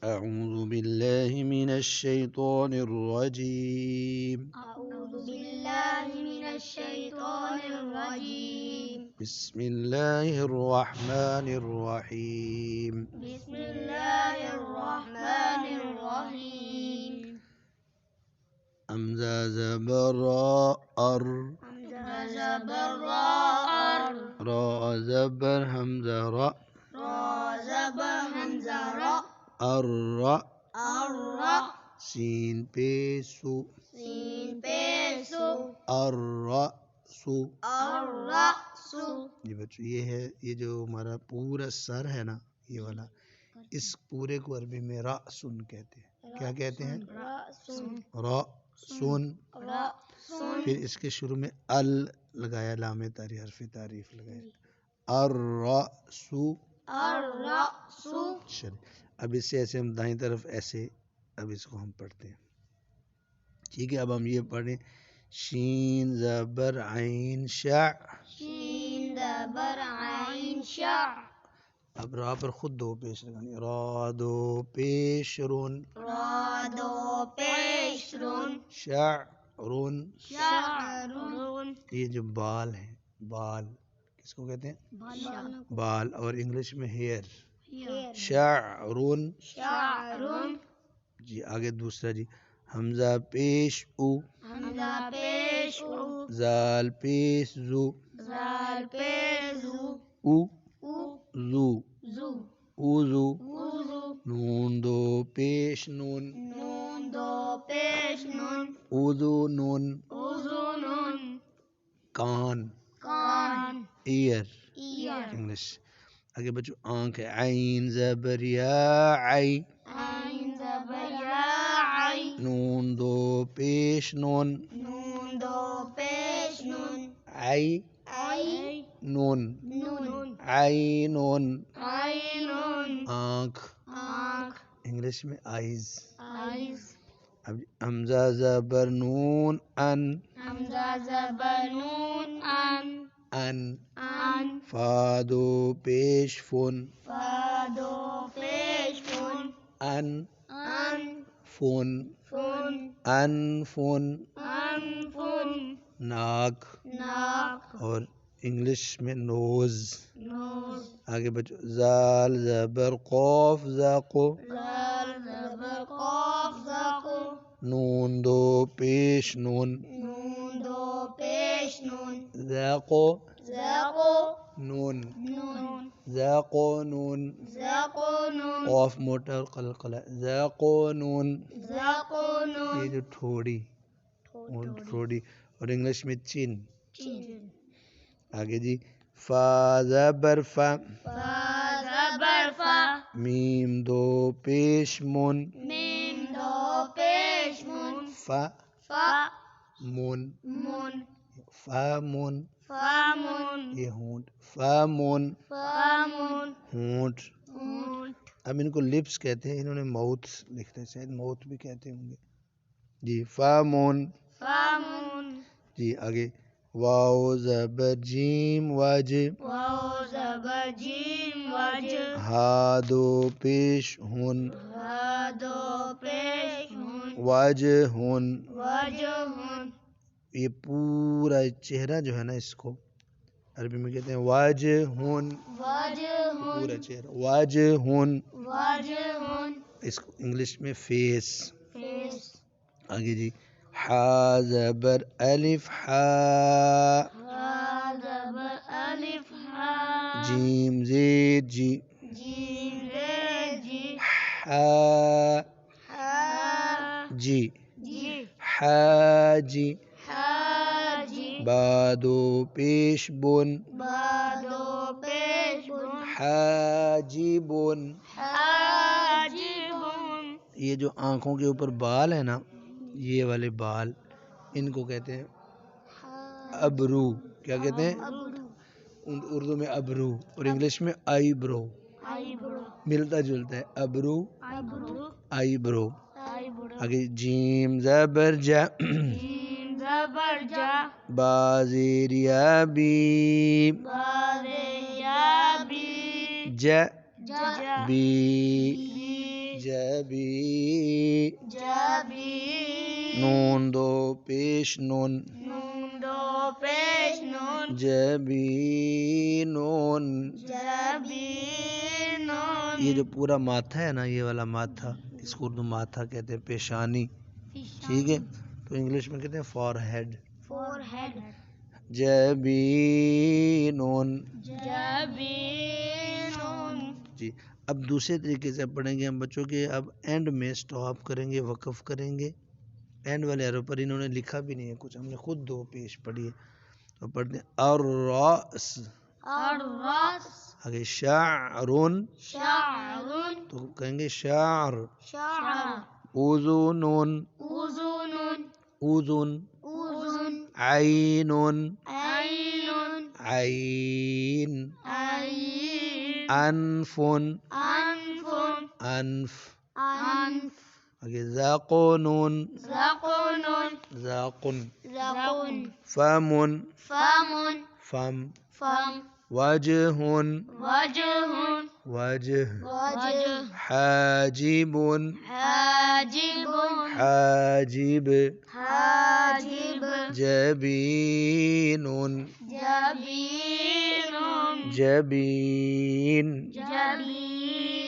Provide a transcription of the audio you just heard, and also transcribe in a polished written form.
أعوذ بالله من الشيطان الرجيم. أعوذ بالله من الشيطان الرجيم. بسم الله الرحمن الرحيم. بسم الله الرحمن الرحيم. همزة زبر أر، همزة زبر را أر، را زبر همزة را، را زبر همزة را، الر، الر، سين بيسو، سين پیسو، الرأسو. الرأس. جی بچوں یہ ہے، یہ جو ہمارا پورا سر ہے نا، یہ والا، اس پورے کو عربی میں رأسن کہتے ہیں. کیا کہتے ہیں؟ رأسن، رأسن. رأسن. پھر اس کے شروع میں ال لگایا، لام تعریف، حرف تعریف لگایا. الرأسو. الرأس. چلیں اب اس سے ایسے ہم دائیں طرف ایسے، اب اس کو ہم پڑھتے ہیں. ٹھیک ہے، اب ہم یہ پڑھیں. شین زبر عین شع. شین زبر عین شع. اب را پر خود دو پیش لگانی. را دو پیش رون. را دو پیش رون. شعرن. شعرن. یہ جو بال ہیں، بال کس کو کہتے ہیں؟ بال. اور انگلش میں ہیئر. شعرن. شعرن. جی آگے دوسرا جی. حمزہ پیش او. حمزہ پیش او. زال پیش زو. زال پیش زو. او او زو. زو. اوزو. اوزو. نون دو پیش نون. نون دو پیش نون. اوزو نون. اوزو نون. کان. کان. Ear ear. انگلش. آگے بچوں آنکھ ہے. عین زبر یا عی. عین زبر یا عی. نون دو پیش نون. نون دو پیش نون. عی عی. نون. نون. عینون. عینون. آنکھ. آنکھ. انگلش میں آئیز. آئیز. اب حمزہ زبر نون ان. حمزہ زبر نون ان. ان. ان. فا دو پیش فن. فا دو پیش فن. ان ان. فن. فن. ان فن. ان فن. ناک. ناک. اور انگلش میں نوز. نوز. آگے بچو زال زبر قوف زاقو. زال زبر قاف زاقو. نون دو پیش نون. نون دو پیش نون. زاقو. زاقو. نون. نون. زاقو نون. زاقو نون. قوف موٹا اور قلقلہ. زاقو نون. زاقو یہ نون. جو ٹھوڑی، ٹھوڑی. اور انگلش میں چین. چین. آگے جی. فا زبر فا. فا زبر فا. میم دو پیش مون. میم دو پیش مون. فا فا. مون. مون. فا مون. فا مون. یہ ہونٹ. فا مون. فا مون. ہونٹ. اونٹ. اب ان کو لپس کہتے ہیں، انہوں نے ماؤتھ لکھتے ہیں، شاید ماؤتھ بھی کہتے ہوں گے. جی فا مون. فا مون. جی آگے. واو زبر جیم واج. واو زبر جیم وج. ہا دو پیش ہن. ہا دو پیش ہون. واج ہن. وجہن. یہ پورا چہرہ جو ہے نا، اس کو عربی میں کہتے ہیں واج ہن. وجہن. پورا چہرہ واج ہن. وجہن. اس کو انگلش میں فیس. فیس. آگے جی. حا زبر الف حا. ہا زبر الف ہا. جیم زید جی. جیم زید جی. حا ہا. جی. جی. حا جی. حاجی. با دو پیش بن. با دو پیش بن. حاجبن. حاجبن. یہ جو آنکھوں کے اوپر بال ہے نا، یہ والے بال، ان کو کہتے ہیں ابرو. کیا کہتے ہیں؟ اردو میں ابرو، اور انگلش میں آئی برو. آئی برو. ملتا جلتا ہے. ابرو آئی برو. آئی برو. آئی برو. آگے جیم زبر جا. جیم زبر جا. با زیر یا بی. بازے یا بی. جا جا. بی. بی. جبی جبی نون دو پیش نون نون دو پیش نون جبی نون جبی نون یہ جو پورا ماتھا ہے نا یہ والا ماتھا اس کو اردو ماتھا کہتے ہیں پیشانی ٹھیک ہے تو انگلش میں کہتے ہیں فور ہیڈ فور ہیڈ جبی نون جبی نون جی اب دوسرے طریقے سے پڑھیں گے ہم بچوں کے اب اینڈ میں سٹاپ کریں گے وقف کریں گے اینڈ والے حروف پر انہوں نے لکھا بھی نہیں ہے کچھ ہم نے خود دو پیش پڑھی ہے تو پڑھتے ہیں الراس الراس آگے شعرون شعر تو کہیں گے شعر شعر اذن اذن اذن اذن عین عین عین عین انف انف انف انف آگے ذقن ذقن ذقن ذقن فم فم فم فم وجه وجه وجه وجه حاجب حاجب حاجب حاجب جبین جبین جبین جبین